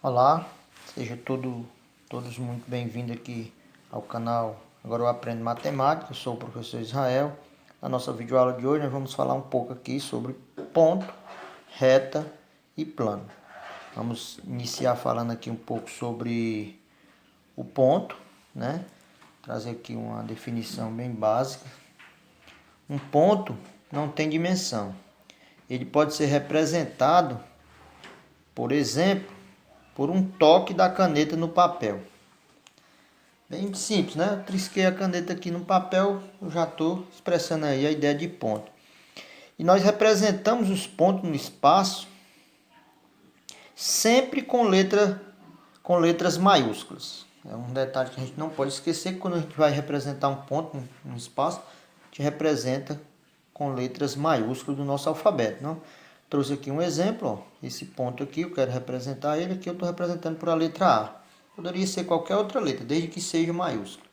Olá, sejam todos muito bem-vindos aqui ao canal Agora eu Aprendo Matemática. Eu sou o professor Israel. Na nossa videoaula de hoje nós vamos falar um pouco aqui sobre ponto, reta e plano. Vamos iniciar falando aqui um pouco sobre o ponto, né? Trazer aqui uma definição bem básica. Um ponto não tem dimensão. Ele pode ser representado, por exemplo, por um toque da caneta no papel. Bem simples, né? Eu trisquei a caneta aqui no papel, eu já estou expressando aí a ideia de ponto. E nós representamos os pontos no espaço sempre com letras maiúsculas. É um detalhe que a gente não pode esquecer, que quando a gente vai representar um ponto no espaço, a gente representa com letras maiúsculas do nosso alfabeto. Não? Trouxe aqui um exemplo, ó. Esse ponto aqui, eu quero representar ele, aqui eu estou representando por a letra A. Poderia ser qualquer outra letra, desde que seja maiúscula.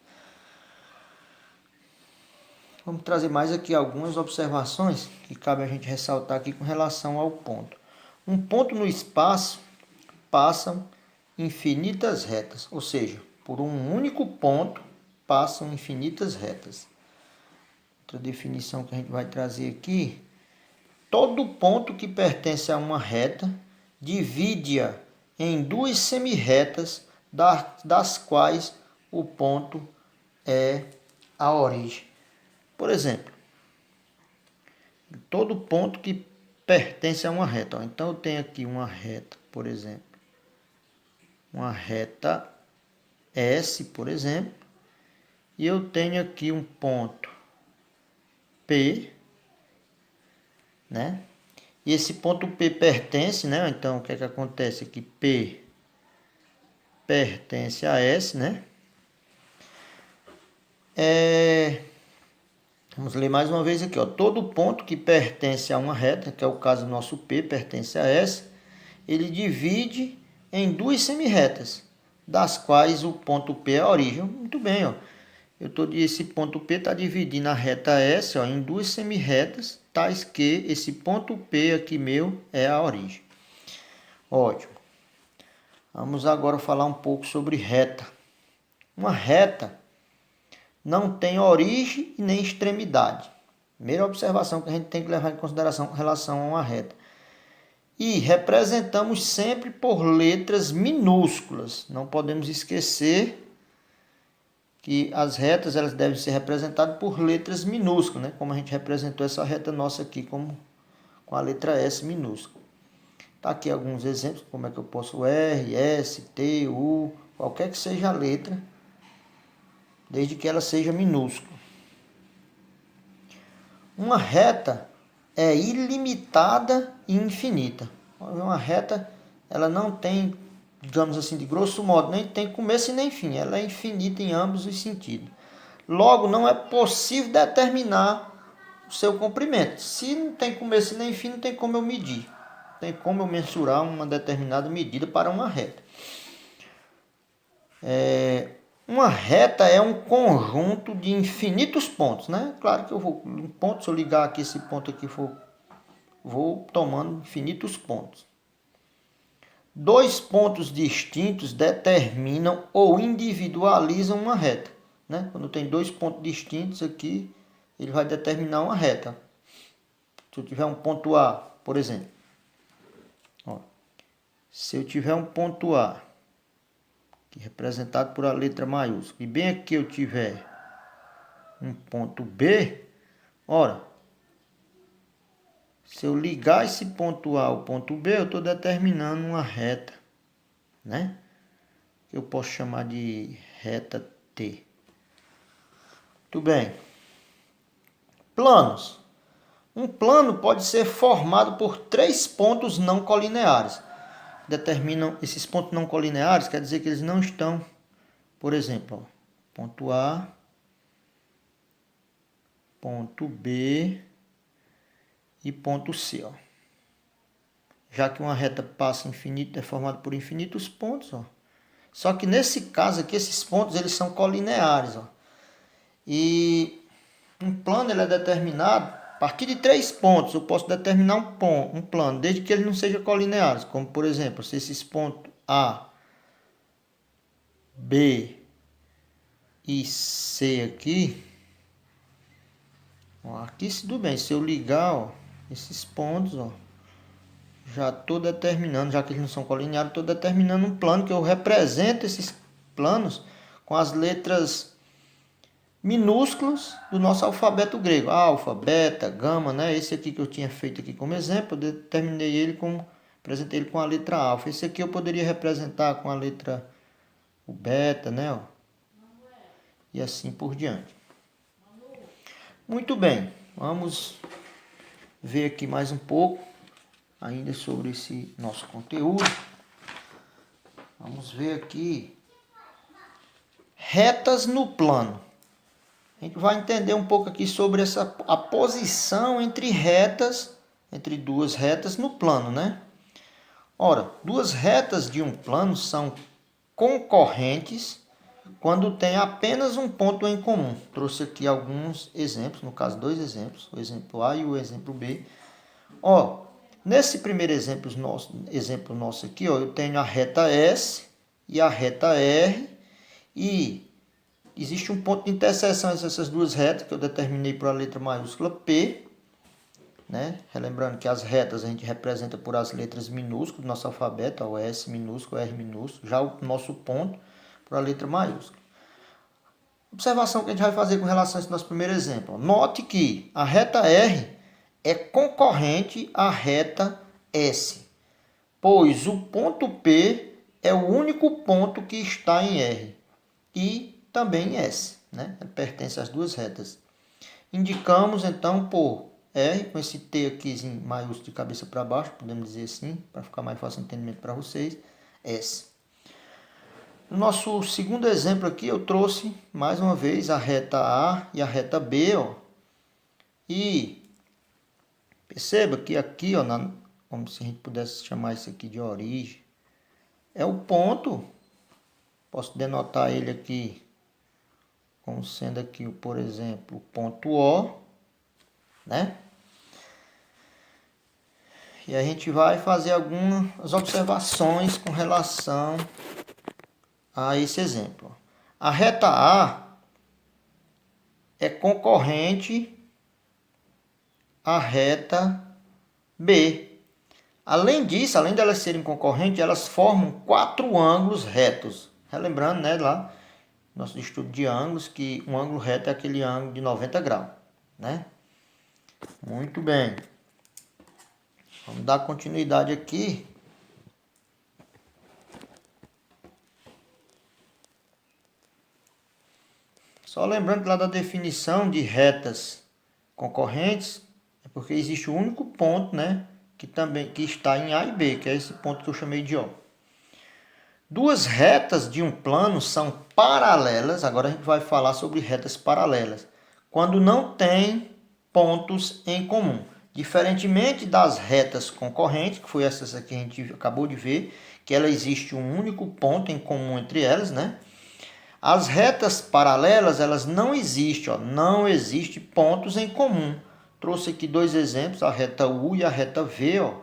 Vamos trazer mais aqui algumas observações que cabe a gente ressaltar aqui com relação ao ponto. Um ponto no espaço passam infinitas retas, ou seja, por um único ponto passam infinitas retas. Outra definição que a gente vai trazer aqui: todo ponto que pertence a uma reta divide-a em duas semirretas, das quais o ponto é a origem. Por exemplo, todo ponto que pertence a uma reta. Ó. Então, eu tenho aqui uma reta, por exemplo. Uma reta S, por exemplo. E eu tenho aqui um ponto P, né? E esse ponto P pertence, né? Então, o que é que acontece aqui? P pertence a S, né? Vamos ler mais uma vez aqui, ó. Todo ponto que pertence a uma reta, que é o caso do nosso P, pertence a S, ele divide em duas semirretas, das quais o ponto P é a origem. Muito bem, ó. Esse ponto P está dividindo a reta S, ó, em duas semirretas, tais que esse ponto P aqui meu é a origem. Ótimo. Vamos agora falar um pouco sobre reta. Uma reta não tem origem e nem extremidade. Primeira observação que a gente tem que levar em consideração com relação a uma reta. E representamos sempre por letras minúsculas. Não podemos esquecer que as retas elas devem ser representadas por letras minúsculas, né? Como a gente representou essa reta nossa aqui com a letra S minúscula. Tá aqui alguns exemplos, como é que eu posso R, S, T, U, qualquer que seja a letra, desde que ela seja minúscula. Uma reta é ilimitada e infinita. Uma reta, ela não tem, digamos assim, de grosso modo, nem tem começo e nem fim. Ela é infinita em ambos os sentidos. Logo, não é possível determinar o seu comprimento. Se não tem começo e nem fim, não tem como eu medir. Não tem como eu mensurar uma determinada medida para uma reta. Uma reta é um conjunto de infinitos pontos, né? Claro que se eu ligar aqui esse ponto aqui, vou tomando infinitos pontos. Dois pontos distintos determinam ou individualizam uma reta, né? Quando tem dois pontos distintos aqui, ele vai determinar uma reta. Se eu tiver um ponto A, por exemplo. Ó, se eu tiver um ponto A, que é representado por a letra maiúscula, e bem aqui eu tiver um ponto B, ora, se eu ligar esse ponto A ao ponto B, eu estou determinando uma reta, né? Que eu posso chamar de reta T. Muito bem. Planos. Um plano pode ser formado por três pontos não colineares. Determinam esses pontos não colineares, quer dizer que eles não estão, por exemplo, ó, ponto A, ponto B e ponto C. Ó. Já que uma reta passa infinito, é formada por infinitos pontos. Ó. Só que nesse caso aqui, esses pontos eles são colineares. Ó. E um plano ele é determinado a partir de três pontos. Eu posso determinar um plano, desde que ele não seja colinear. Como, por exemplo, se esses pontos A, B e C aqui, ó, aqui tudo bem, se eu ligar, ó, esses pontos, ó, já estou determinando, já que eles não são colineares, estou determinando um plano que eu represento esses planos com as letras minúsculas do nosso alfabeto grego. Alfa, beta, gama, né? Esse aqui que eu tinha feito aqui como exemplo, eu determinei ele como, apresentei ele com a letra alfa. Esse aqui eu poderia representar com a letra o beta, né? Ó. E assim por diante. Muito bem, vamos ver aqui mais um pouco ainda sobre esse nosso conteúdo. Vamos ver aqui retas no plano. A gente vai entender um pouco aqui sobre a posição entre retas, entre duas retas no plano, né? Ora, duas retas de um plano são concorrentes quando tem apenas um ponto em comum. Trouxe aqui alguns exemplos, no caso dois exemplos, o exemplo A e o exemplo B. Ó, nesse primeiro exemplo nosso aqui, ó, eu tenho a reta S e a reta R e existe um ponto de interseção entre essas duas retas que eu determinei por a letra maiúscula P, né? Relembrando que as retas a gente representa por as letras minúsculas do nosso alfabeto, o S minúsculo, o R minúsculo, já o nosso ponto por a letra maiúscula. Observação que a gente vai fazer com relação a esse nosso primeiro exemplo. Note que a reta R é concorrente à reta S, pois o ponto P é o único ponto que está em R e também em S, né? Ele pertence às duas retas. Indicamos então por R, com esse T aqui em maiúsculo de cabeça para baixo, podemos dizer assim, para ficar mais fácil o entendimento para vocês, S. No nosso segundo exemplo aqui, eu trouxe mais uma vez a reta A e a reta B, ó. E perceba que aqui, ó, como se a gente pudesse chamar isso aqui de origem, é o ponto. Posso denotar ele aqui como sendo aqui, por exemplo, o ponto O, né? E a gente vai fazer algumas observações com relação a esse exemplo. A reta A é concorrente à reta B. Além disso, além de elas serem concorrentes, elas formam quatro ângulos retos. Relembrando, né, lá, nosso estudo de ângulos, que um ângulo reto é aquele ângulo de 90 graus, né? Muito bem. Vamos dar continuidade aqui. Só lembrando que lá da definição de retas concorrentes, é porque existe um único ponto, né, que está em A e B, que é esse ponto que eu chamei de O. Duas retas de um plano são paralelas, agora a gente vai falar sobre retas paralelas, quando não tem pontos em comum. Diferentemente das retas concorrentes, que foi essas aqui que a gente acabou de ver, que ela existe um único ponto em comum entre elas, né? As retas paralelas, elas não existem, ó, não existe pontos em comum. Trouxe aqui dois exemplos, a reta U e a reta V, ó.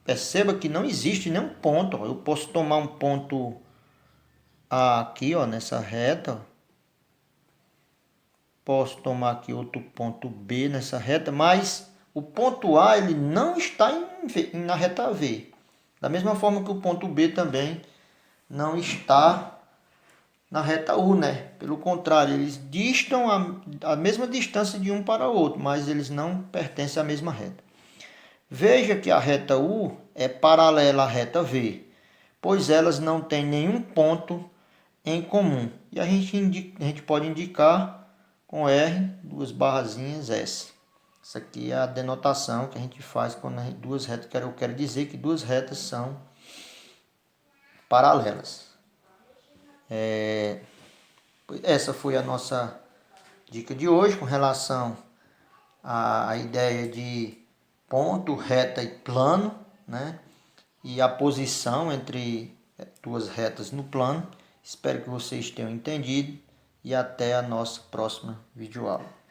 Perceba que não existe nenhum ponto, ó. Eu posso tomar um ponto A aqui, ó, nessa reta. Posso tomar aqui outro ponto B nessa reta, mas o ponto A ele não está na reta V. Da mesma forma que o ponto B também não está na reta U, né? Pelo contrário, eles distam a mesma distância de um para o outro, mas eles não pertencem à mesma reta. Veja que a reta U é paralela à reta V, pois elas não têm nenhum ponto em comum. E a gente pode indicar com R, duas barrazinhas S. Essa aqui é a denotação que a gente faz quando duas retas, eu quero dizer que duas retas são paralelas. Essa foi a nossa dica de hoje com relação à ideia de ponto, reta e plano, né? E a posição entre duas retas no plano. Espero que vocês tenham entendido e até a nossa próxima videoaula.